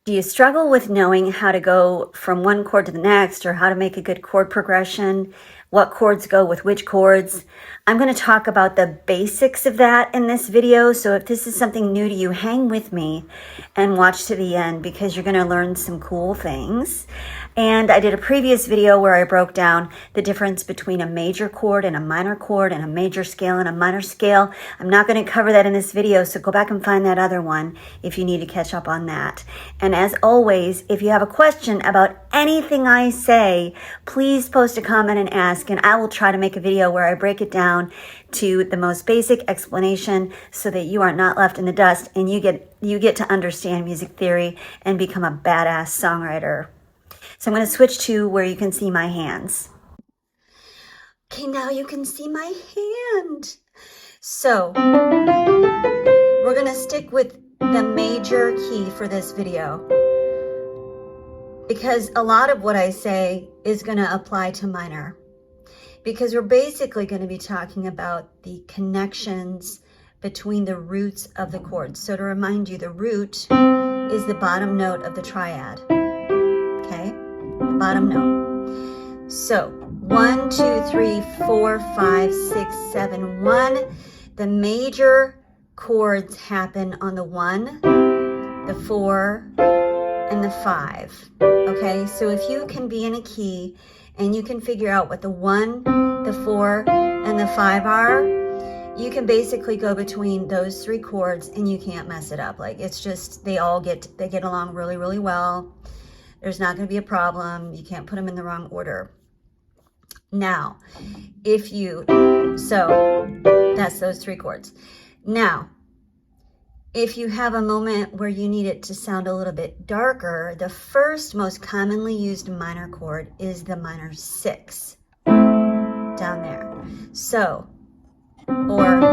Do you struggle with knowing how to go from one chord to the next, or how to make a good chord progression? What chords go with which chords? I'm going to talk about the basics of that in this video. So if this is something new to you, hang with me and watch to the end, because you're going to learn some cool things. And I did a previous video where I broke down the difference between a major chord and a minor chord, and a major scale and a minor scale. I'm not going to cover that in this video, so go back and find that other one if you need to catch up on that. And as always, if you have a question about anything I say, please post a comment and ask, and I will try to make a video where I break it down to the most basic explanation so that you are not left in the dust and you get to understand music theory and become a badass songwriter. So I'm going to switch to where you can see my hands. Okay, now you can see my hand. So we're going to stick with the major key for this video, because a lot of what I say is going to apply to minor, because we're basically going to be talking about the connections between the roots of the chords. So to remind you, the root is the bottom note of the triad. Okay, the bottom note. So 1, 2, 3, 4, 5, 6, 7, 1. The major chords happen on the 1, the 4, and the 5. Okay, so if you can be in a key and you can figure out what the 1, the 4, and the 5 are, you can basically go between those 3 chords and you can't mess it up. Like, it's just, they get along really, really well. There's not going to be a problem. You can't put them in the wrong order. Now, so that's those 3 chords. Now, if you have a moment where you need it to sound a little bit darker, the first most commonly used minor chord is the minor 6 down there. So, or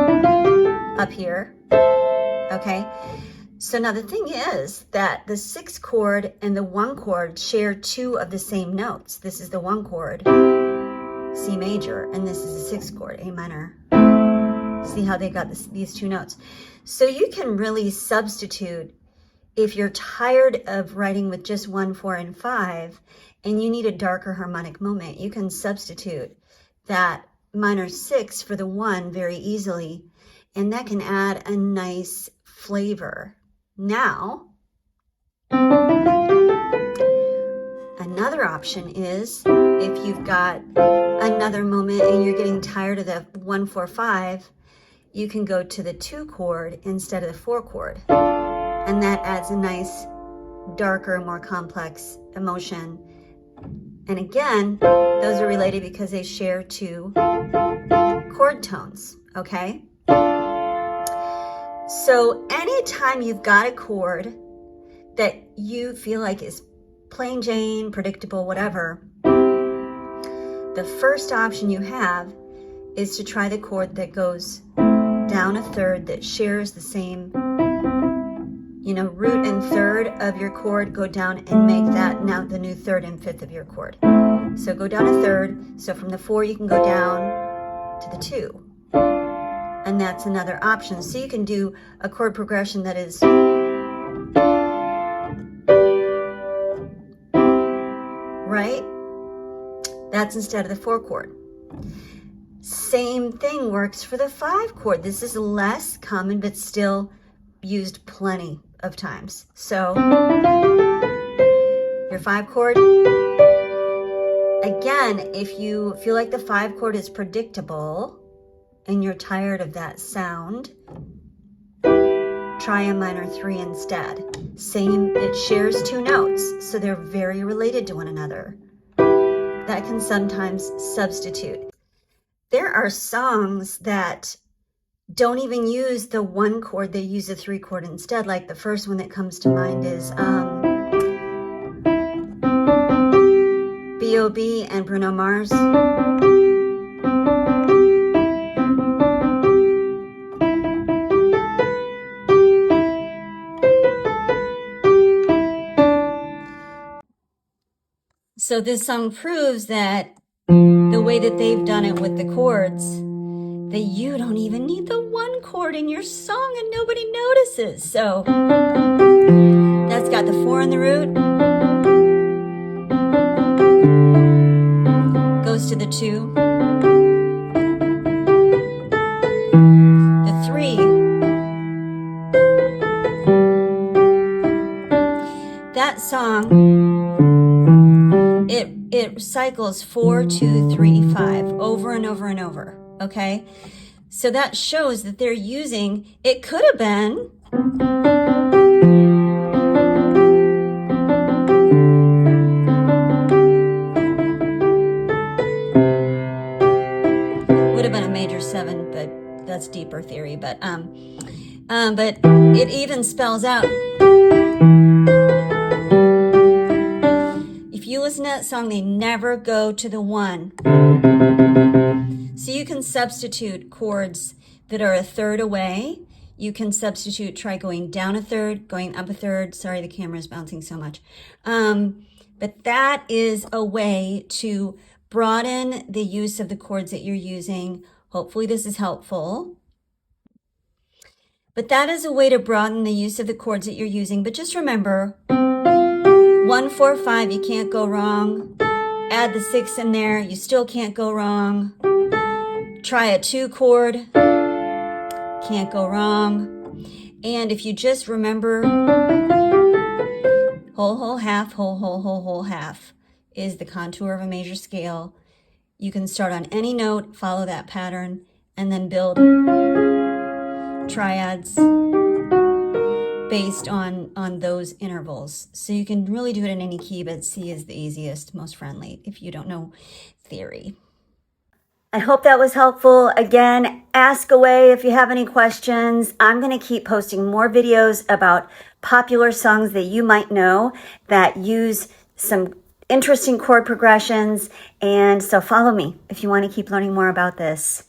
up here, okay? So now the thing is that the 6 chord and the 1 chord share 2 of the same notes. This is the 1 chord, C major, and this is the 6 chord, A minor. See how they got these 2 notes? So you can really substitute if you're tired of writing with just 1, 4, and 5, and you need a darker harmonic moment. You can substitute that minor 6 for the 1 very easily, and that can add a nice flavor. Now, another option is if you've got another moment and you're getting tired of the 1, 4, 5, you can go to the 2 chord instead of the 4 chord. And that adds a nice, darker, more complex emotion. And again, those are related because they share 2 chord tones, okay? So anytime you've got a chord that you feel like is plain Jane, predictable, whatever, the first option you have is to try the chord that goes down a third, that shares the same, root and third of your chord. Go down and make that now the new 3rd and 5th of your chord. So go down a third. So from the 4 you can go down to the 2. And that's another option. So you can do a chord progression that is right. That's instead of the 4 chord. Same thing works for the 5 chord. This is less common, but still used plenty of times. So your 5 chord, again, if you feel like the 5 chord is predictable and you're tired of that sound, try a minor 3 instead. Same, it shares 2 notes, so they're very related to one another. That can sometimes substitute. There are songs that don't even use the 1 chord, they use a 3 chord instead. Like the first one that comes to mind is B.O.B. and Bruno Mars. So this song proves that the way that they've done it with the chords, that you don't even need the 1 chord in your song and nobody notices. So that's that's got the 4 in the root goes to the 2. The 3. That song, it cycles 4, 2, 3, 5 over and over and over, okay? So that shows that they're using, it could have been would have been a major 7, but that's deeper theory. But it even spells out. If you listen to that song, they never go to the 1. So you can substitute chords that are a third away. You can substitute, try going down a third, going up a third. Sorry, the camera's bouncing so much. But that is a way to broaden the use of the chords that you're using. Hopefully this is helpful. But that is a way to broaden the use of the chords that you're using. But just remember, 1, 4, 5, you can't go wrong. Add the 6 in there, you still can't go wrong. Try a 2 chord, can't go wrong. And if you just remember, whole, whole, half, whole, whole, whole, whole, half is the contour of a major scale. You can start on any note, follow that pattern, and then build triads based on those intervals. So you can really do it in any key, but C is the easiest, most friendly if you don't know theory. I hope that was helpful. Again, ask away if you have any questions. I'm going to keep posting more videos about popular songs that you might know that use some interesting chord progressions. And so follow me if you want to keep learning more about this.